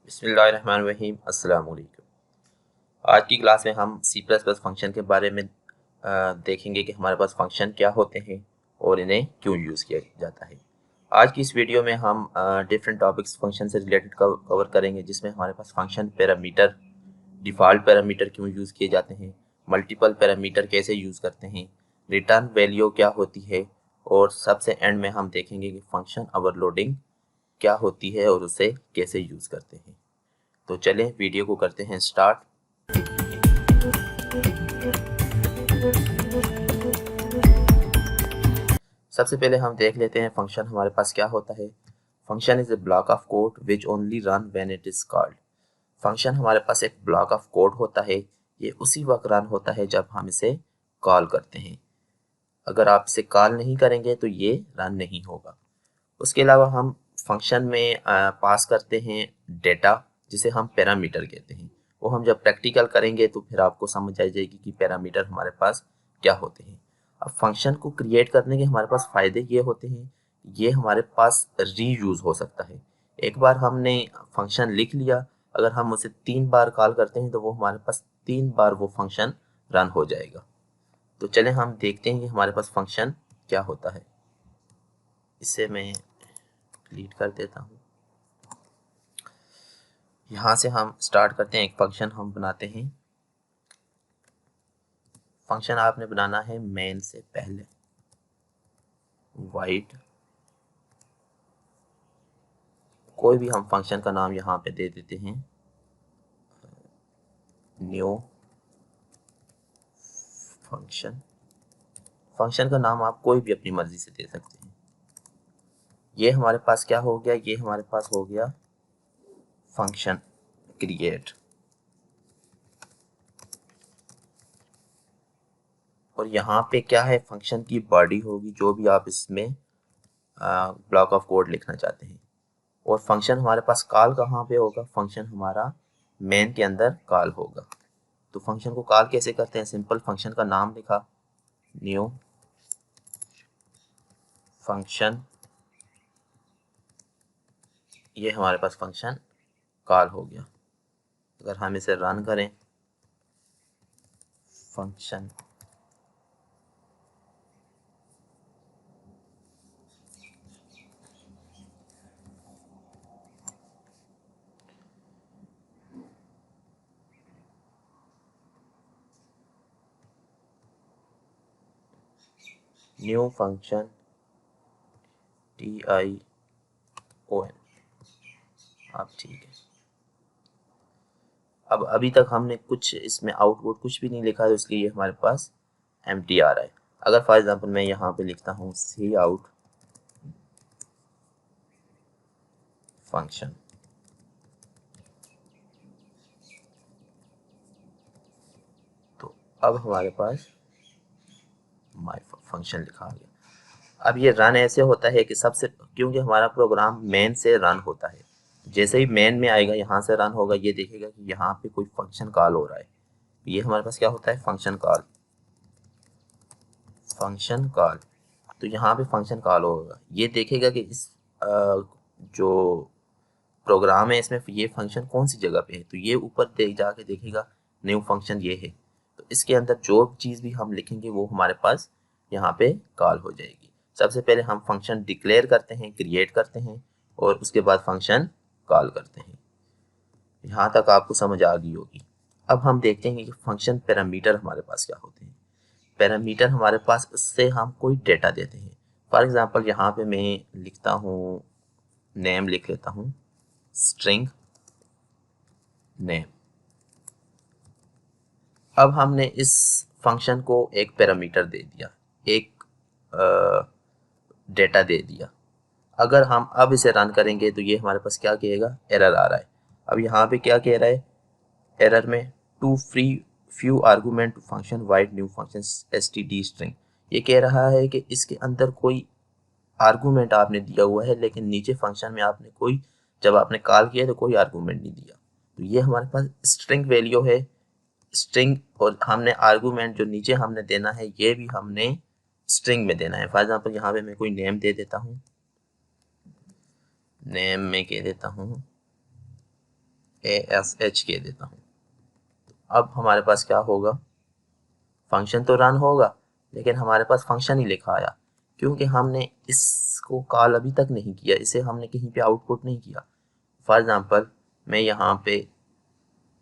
बिस्मिल्लाहिर्रहमानिर्रहीम अस्सलाम वालेकुम। आज की क्लास में हम सी प्लस प्लस फंक्शन के बारे में देखेंगे कि हमारे पास फंक्शन क्या होते हैं और इन्हें क्यों यूज़ किया जाता है। आज की इस वीडियो में हम डिफरेंट टॉपिक्स फंक्शन से रिलेटेड कवर करेंगे, जिसमें हमारे पास फंक्शन पैरामीटर, डिफ़ॉल्ट पैरामीटर क्यों यूज़ किए जाते हैं, मल्टीपल पैरामीटर कैसे यूज़ करते हैं, रिटर्न वैल्यू क्या होती है, और सबसे एंड में हम देखेंगे कि फंक्शन ओवरलोडिंग क्या होती है और उसे कैसे यूज़ करते हैं। तो चलें वीडियो को करते हैं स्टार्ट। सबसे पहले हम देख लेते हैं फंक्शन हमारे पास क्या होता है। Function is a block of code which only run when it is called. Function हमारे पास एक ब्लॉक ऑफ कोड होता है, ये उसी वक्त रन होता है जब हम इसे कॉल करते हैं। अगर आप इसे कॉल नहीं करेंगे तो ये रन नहीं होगा। उसके अलावा हम फंक्शन में पास करते हैं डेटा, जिसे हम पैरामीटर कहते हैं। वो हम जब प्रैक्टिकल करेंगे तो फिर आपको समझ आ जाएगी कि पैरामीटर हमारे पास क्या होते हैं। अब फंक्शन को क्रिएट करने के हमारे पास फ़ायदे ये होते हैं, ये हमारे पास रीयूज़ हो सकता है। एक बार हमने फंक्शन लिख लिया, अगर हम उसे 3 बार कॉल करते हैं तो वो हमारे पास 3 बार वो फंक्शन रन हो जाएगा। तो चलें हम देखते हैं कि हमारे पास फंक्शन क्या होता है। इसे मैं डिलीट कर देता हूँ। यहाँ से हम स्टार्ट करते हैं, एक फंक्शन हम बनाते हैं। फंक्शन आपने बनाना है मेन से पहले वाइड, कोई भी हम फंक्शन का नाम यहाँ पे दे देते हैं न्यू फंक्शन। फंक्शन का नाम आप कोई भी अपनी मर्जी से दे सकते हैं। ये हमारे पास क्या हो गया, ये हमारे पास हो गया फंक्शन क्रिएट। और यहाँ पे क्या है, फंक्शन की बॉडी होगी, जो भी आप इसमें ब्लॉक ऑफ कोड लिखना चाहते हैं। और फंक्शन हमारे पास कॉल कहाँ पे होगा, फंक्शन हमारा मेन के अंदर कॉल होगा। तो फंक्शन को कॉल कैसे करते हैं, सिंपल फंक्शन का नाम लिखा न्यू फंक्शन, ये हमारे पास फंक्शन कॉल हो गया। अगर हम इसे रन करें, फंक्शन न्यू फंक्शन TION, अब ठीक है। अब अभी तक हमने कुछ इसमें आउटपुट कुछ भी नहीं लिखा है, तो इसलिए ये हमारे पास एम्प्टी आ रहा है। अगर फॉर एग्जांपल मैं यहाँ पे लिखता हूँ सी आउट फंक्शन, तो अब हमारे पास माय फंक्शन लिखा आ गया। अब ये रन ऐसे होता है कि सबसे, क्योंकि हमारा प्रोग्राम मेन से रन होता है, जैसे ही मेन में आएगा यहाँ से रन होगा, ये देखेगा कि यहाँ पे कोई फंक्शन कॉल हो रहा है। ये हमारे पास क्या होता है, फंक्शन कॉल, फंक्शन कॉल। तो यहाँ पे फंक्शन कॉल होगा, ये देखेगा कि इस जो प्रोग्राम है इसमें ये फंक्शन कौन सी जगह पे है, तो ये ऊपर जाके देखेगा न्यू फंक्शन ये है। तो इसके अंदर जो चीज़ भी हम लिखेंगे वो हमारे पास यहाँ पे कॉल हो जाएगी। सबसे पहले हम फंक्शन डिक्लेयर करते हैं, क्रिएट करते हैं, और उसके बाद फंक्शन कॉल करते हैं। यहाँ तक आपको समझ आ गई होगी। अब हम देखते हैं कि फंक्शन पैरामीटर हमारे पास क्या होते हैं। पैरामीटर हमारे पास, उससे हम कोई डेटा देते हैं। फॉर एग्जांपल यहाँ पे मैं लिखता हूँ, नेम लिख लेता हूँ, स्ट्रिंग नेम। अब हमने इस फंक्शन को एक पैरामीटर दे दिया, एक डेटा दे दिया। अगर हम अब इसे रन करेंगे तो ये हमारे पास क्या कहेगा, एरर आ रहा है। अब यहाँ पे क्या कह रहा है एरर में, to free few argument to function void new function std string. ये कह रहा है कि इसके अंदर कोई आर्गूमेंट आपने दिया हुआ है, लेकिन नीचे फंक्शन में आपने कोई, जब आपने कॉल किया तो कोई आर्गूमेंट नहीं दिया। तो ये हमारे पास स्ट्रिंग वैल्यू है, स्ट्रिंग, और हमने आर्गूमेंट जो नीचे हमने देना है ये भी हमने स्ट्रिंग में देना है। फॉर एग्जांपल यहाँ पे मैं कोई नेम दे देता हूँ, नेम में कह देता हूँ ASH कह देता हूँ। अब हमारे पास क्या होगा, फंक्शन तो रन होगा लेकिन हमारे पास फंक्शन ही लिखा आया, क्योंकि हमने इसको कॉल अभी तक नहीं किया, इसे हमने कहीं पे आउटपुट नहीं किया। फॉर एग्जांपल मैं यहाँ पे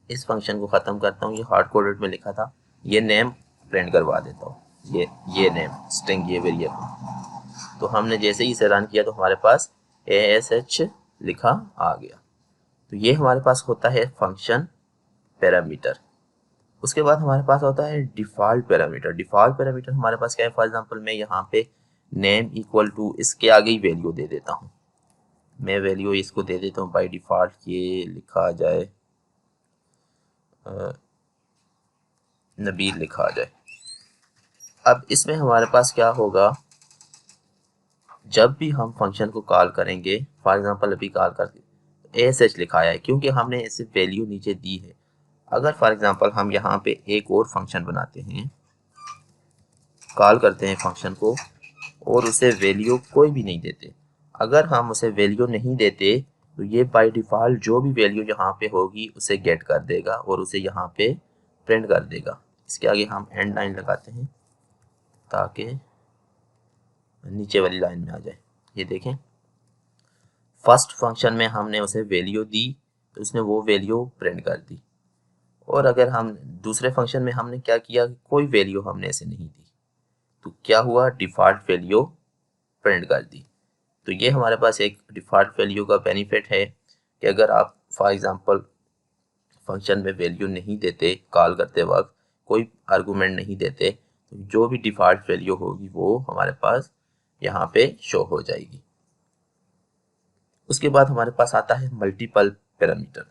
इस फंक्शन को ख़त्म करता हूँ, ये हार्ड कोडेड में लिखा था, ये नेम प्रिंट करवा देता हूँ, ये नेम स्ट्रिंग, ये वेरिएबल। तो हमने जैसे ही इसे रन किया तो हमारे पास ASH लिखा आ गया। तो ये हमारे पास होता है फंक्शन पैरामीटर। उसके बाद हमारे पास होता है डिफ़ॉल्ट पैरामीटर। डिफ़ॉल्ट पैरामीटर हमारे पास क्या है, फॉर एग्जांपल मैं यहाँ पे नेम इक्वल टू इसके आगे ही वैल्यू दे देता हूँ, मैं वैल्यू इसको दे देता हूँ बाय डिफ़ॉल्ट, ये लिखा आ जाए नबील लिखा आ जाए। अब इसमें हमारे पास क्या होगा, जब भी हम फंक्शन को कॉल करेंगे, फॉर एग्जांपल अभी कॉल करके ASH लिखाया है क्योंकि हमने इसे वैल्यू नीचे दी है। अगर फॉर एग्जांपल हम यहाँ पे एक और फंक्शन बनाते हैं, कॉल करते हैं फंक्शन को और उसे वैल्यू कोई भी नहीं देते, अगर हम उसे वैल्यू नहीं देते तो ये बाय डिफ़ॉल्ट जो भी वैल्यू यहाँ पे होगी उसे गेट कर देगा और उसे यहाँ पे प्रिंट कर देगा। इसके आगे हम एंड लाइन लगाते हैं ताकि नीचे वाली लाइन में आ जाए। ये देखें, फर्स्ट फंक्शन में हमने उसे वैल्यू दी तो उसने वो वैल्यू प्रिंट कर दी, और अगर हम दूसरे फंक्शन में हमने क्या किया, कोई वैल्यू हमने इसे नहीं दी तो क्या हुआ, डिफ़ॉल्ट वैल्यू प्रिंट कर दी। तो ये हमारे पास एक डिफ़ॉल्ट वैल्यू का बेनिफिट है कि अगर आप फॉर एग्जांपल फंक्शन में वैल्यू नहीं देते, कॉल करते वक्त कोई आर्गूमेंट नहीं देते, तो जो भी डिफ़ॉल्ट वैल्यू होगी वो हमारे पास यहाँ पे शो हो जाएगी। उसके बाद हमारे पास आता है मल्टीपल पैरामीटर।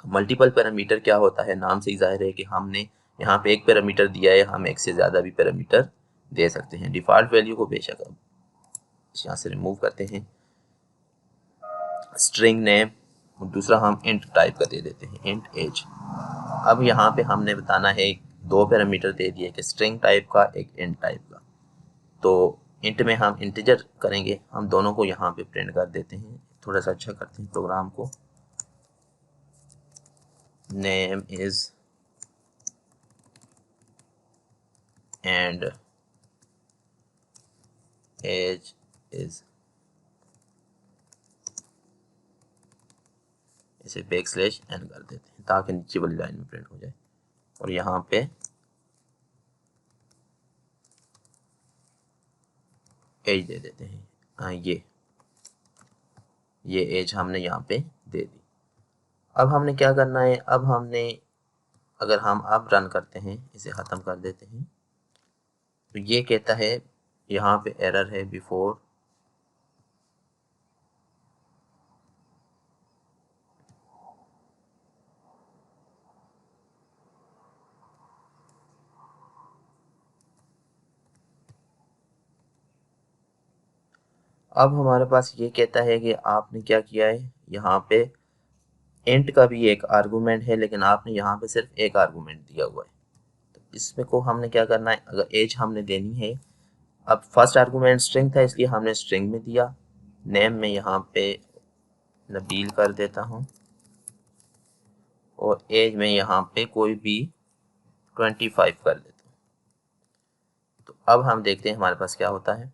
मल्टीपल पैरामीटर क्या होता है, नाम से ही जाहिर है कि हमने यहाँ पे एक पैरामीटर दिया है, हम एक से ज़्यादा भी पैरामीटर दे सकते हैं। डिफ़ॉल्ट वैल्यू को बेशक अब यहाँ से रिमूव करते हैं, स्ट्रिंग नेम, दूसरा हम इंट टाइप का दे देते हैं, इंट एज। अब यहाँ पे हमने बताना है, दो पैरामीटर दे दिए, कि स्ट्रिंग टाइप का, एक इंट टाइप का। तो इंट में हम इंटीजर करेंगे, हम दोनों को यहाँ पे प्रिंट कर देते हैं। थोड़ा सा अच्छा करते हैं प्रोग्राम को, name is and age is, इसे बैकस्लैश एन कर देते हैं ताकि नीचे वाली लाइन में प्रिंट हो जाए। और यहाँ पे एज दे देते हैं, ये एज हमने यहाँ पे दे दी। अब हमने क्या करना है, अब हमने, अगर हम अब रन करते हैं, इसे ख़त्म कर देते हैं, तो ये कहता है यहाँ पे एरर है बिफोर अब हमारे पास ये कहता है कि आपने क्या किया है, यहाँ पे इंट का भी एक आर्गूमेंट है लेकिन आपने यहाँ पे सिर्फ एक आर्गूमेंट दिया हुआ है। तो इसमें को हमने क्या करना है, अगर एज हमने देनी है, अब फर्स्ट आर्गूमेंट स्ट्रिंग था इसलिए हमने स्ट्रिंग में दिया, नेम में यहाँ पे नबील कर देता हूँ और एज में यहाँ पे कोई भी 25 कर देता हूँ। तो अब हम देखते हैं हमारे पास क्या होता है,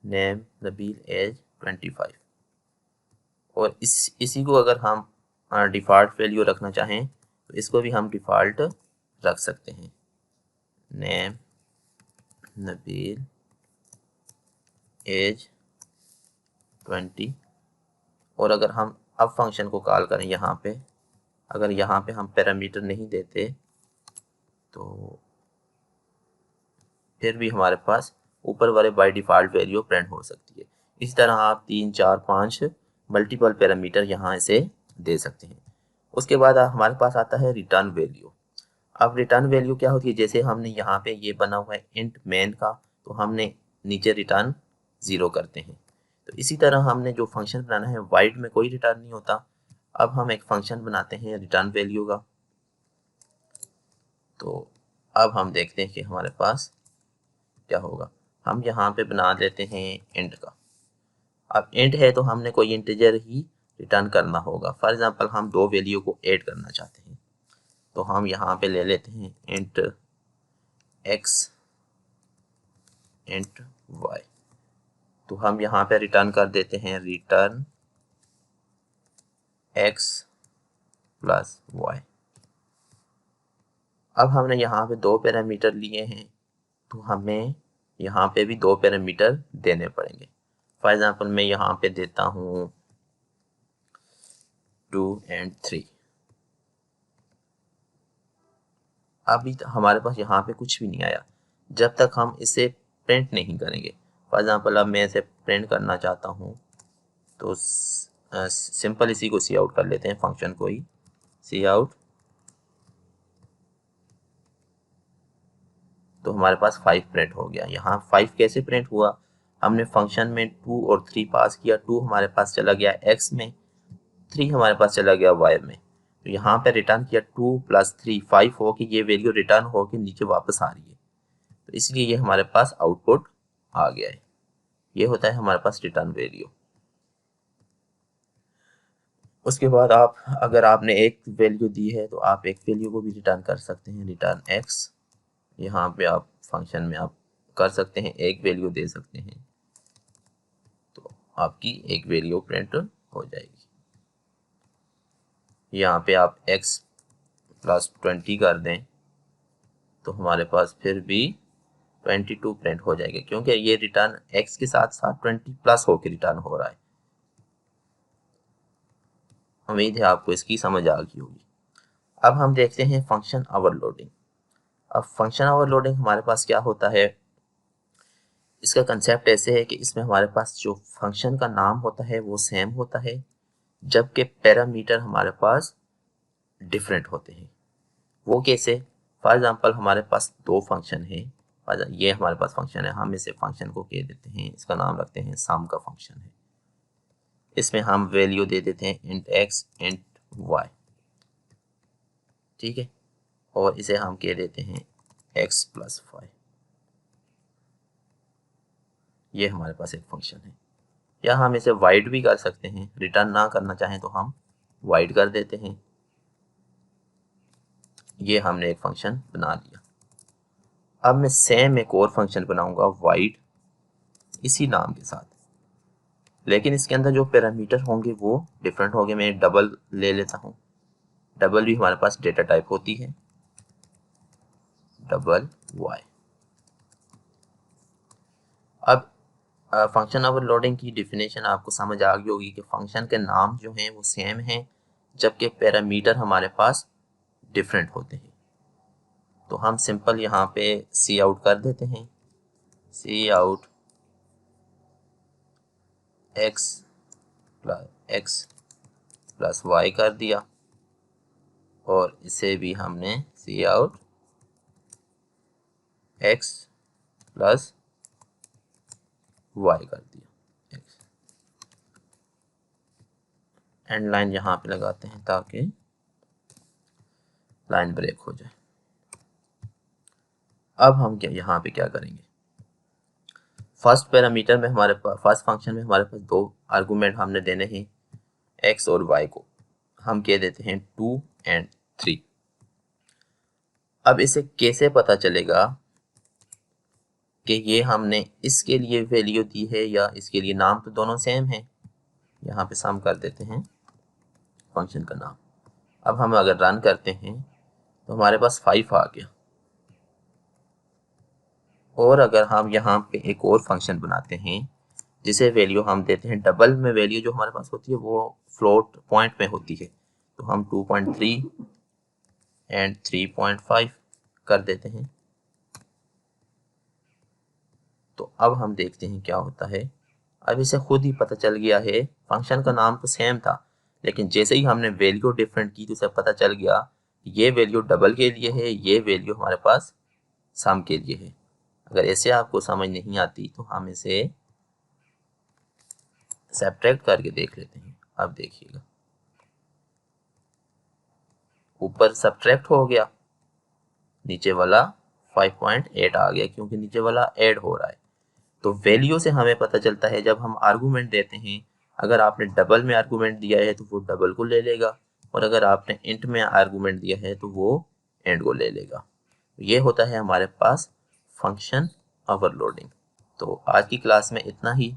नेम नबील एज 25। और इसी को अगर हम डिफ़ॉल्ट वैल्यू रखना चाहें तो इसको भी हम डिफ़ॉल्ट रख सकते हैं, नेम नबील एज 20। और अगर हम अब फंक्शन को कॉल करें यहाँ पे, अगर यहाँ पे हम पैरामीटर नहीं देते तो फिर भी हमारे पास ऊपर वाले बाय डिफ़ॉल्ट वैल्यू प्रिंट हो सकती है। इस तरह आप 3, 4, 5 मल्टीपल पैरामीटर यहाँ से दे सकते हैं। उसके बाद हमारे पास आता है रिटर्न वैल्यू। अब रिटर्न वैल्यू क्या होती है, जैसे हमने यहाँ पे ये बना हुआ है इंट मेन का, तो हमने नीचे रिटर्न 0 करते हैं। तो इसी तरह हमने जो फंक्शन बनाना है, वाइड में कोई रिटर्न नहीं होता। अब हम एक फंक्शन बनाते हैं रिटर्न वैल्यू का। तो अब हम देखते हैं कि हमारे पास क्या होगा। हम यहाँ पे बना देते हैं इंट का। अब इंट है तो हमने कोई इंटीजर ही रिटर्न करना होगा। फॉर एग्जांपल हम दो वैल्यू को ऐड करना चाहते हैं, तो हम यहाँ पे ले लेते हैं इंट x इंट y। तो हम यहाँ पे रिटर्न कर देते हैं रिटर्न x प्लस y। अब हमने यहाँ पे दो पैरामीटर लिए हैं, तो हमें यहाँ पे भी दो पैरामीटर देने पड़ेंगे। फॉर एग्जांपल मैं यहाँ पे देता हूँ 2 and 3। अभी हमारे पास यहाँ पे कुछ भी नहीं आया जब तक हम इसे प्रिंट नहीं करेंगे। फॉर एग्जांपल अब मैं इसे प्रिंट करना चाहता हूँ, तो सिंपल इसी को सी आउट कर लेते हैं, फंक्शन को ही सी आउट। तो हमारे पास 5 प्रिंट हो गया। यहाँ 5 कैसे प्रिंट हुआ, हमने फंक्शन में 2 और 3 पास किया। 2 हमारे पास चला गया x में, 3 हमारे पास चला गया y में। तो यहाँ पे रिटर्न किया 2 + 3 5 हो कि ये वैल्यू रिटर्न हो के नीचे वापस आ रही है, तो इसलिए ये हमारे पास आउटपुट आ गया है। ये होता है हमारे पास रिटर्न वैल्यू। उसके बाद आप अगर आपने एक वैल्यू दी है तो आप एक वैल्यू को भी रिटर्न कर सकते हैं, रिटर्न x। यहाँ पे आप फंक्शन में आप कर सकते हैं, एक वैल्यू दे सकते हैं, तो आपकी एक वैल्यू प्रिंट हो जाएगी। यहाँ पे आप x + 20 कर दें तो हमारे पास फिर भी 22 प्रिंट हो जाएगा, क्योंकि ये रिटर्न x के साथ साथ 20+ होकर रिटर्न हो रहा है। उम्मीद है आपको इसकी समझ आ गई होगी। अब हम देखते हैं फंक्शन ओवरलोडिंग। अब फंक्शन ओवरलोडिंग हमारे पास क्या होता है, इसका कंसेप्ट ऐसे है कि इसमें हमारे पास जो फंक्शन का नाम होता है वो सेम होता है, जबकि पैरामीटर हमारे पास डिफरेंट होते हैं। वो कैसे, फॉर एग्जांपल हमारे पास दो फंक्शन है, ये हमारे पास फंक्शन है, हम इसे फंक्शन को कह देते हैं, इसका नाम रखते हैं सम का फंक्शन है। इसमें हम वैल्यू दे देते हैं इंट x इंट y, ठीक है, और इसे हम कह देते हैं x + 5। ये हमारे पास एक फंक्शन है। या हम इसे वाइड भी कर सकते हैं, रिटर्न ना करना चाहें तो हम वाइड कर देते हैं। ये हमने एक फंक्शन बना लिया। अब मैं सेम एक और फंक्शन बनाऊंगा वाइड इसी नाम के साथ, लेकिन इसके अंदर जो पैरामीटर होंगे वो डिफरेंट होंगे। मैं डबल ले लेता हूँ। डबल भी हमारे पास डेटा टाइप होती है, डबल y। अब फंक्शन ओवरलोडिंग की डिफिनेशन आपको समझ आ गई होगी कि फंक्शन के नाम जो हैं वो सेम हैं, जबकि पैरामीटर हमारे पास डिफरेंट होते हैं। तो हम सिंपल यहाँ पे सी आउट कर देते हैं, सी आउट x प्लस y कर दिया, और इसे भी हमने सी आउट x प्लस y कर दिया। एंड लाइन यहाँ पे लगाते हैं ताकि लाइन ब्रेक हो जाए। अब हम यहाँ पे क्या करेंगे, फर्स्ट पैरामीटर में हमारे पास, फर्स्ट फंक्शन में हमारे पास दो आर्गुमेंट हमने देने हैं, x और y को हम कह देते हैं 2 and 3। अब इसे कैसे पता चलेगा कि ये हमने इसके लिए वैल्यू दी है या इसके लिए, नाम तो दोनों सेम है। यहाँ पे सम कर देते हैं फंक्शन का नाम। अब हम अगर रन करते हैं तो हमारे पास 5 आ गया। और अगर हम यहाँ पे एक और फंक्शन बनाते हैं जिसे वैल्यू हम देते हैं, डबल में वैल्यू जो हमारे पास होती है वो फ्लोट पॉइंट में होती है, तो हम 2.3 एंड 3.5 कर देते हैं। तो अब हम देखते हैं क्या होता है। अब इसे खुद ही पता चल गया है, फंक्शन का नाम तो सेम था, लेकिन जैसे ही हमने वैल्यू डिफरेंट की तो उसे पता चल गया ये वैल्यू डबल के लिए है, ये वैल्यू हमारे पास सम के लिए है। अगर ऐसे आपको समझ नहीं आती तो हम इसे सब्ट्रैक्ट करके देख लेते हैं। अब देखिएगा ऊपर सब्ट्रैक्ट हो गया, नीचे वाला 5.8 आ गया, क्योंकि नीचे वाला ऐड हो रहा है। तो वैल्यू से हमें पता चलता है, जब हम आर्गुमेंट देते हैं, अगर आपने डबल में आर्गूमेंट दिया है तो वो डबल को ले लेगा, और अगर आपने इंट में आर्गूमेंट दिया है तो वो एंड को ले लेगा। ये होता है हमारे पास फंक्शन ओवरलोडिंग। तो आज की क्लास में इतना ही।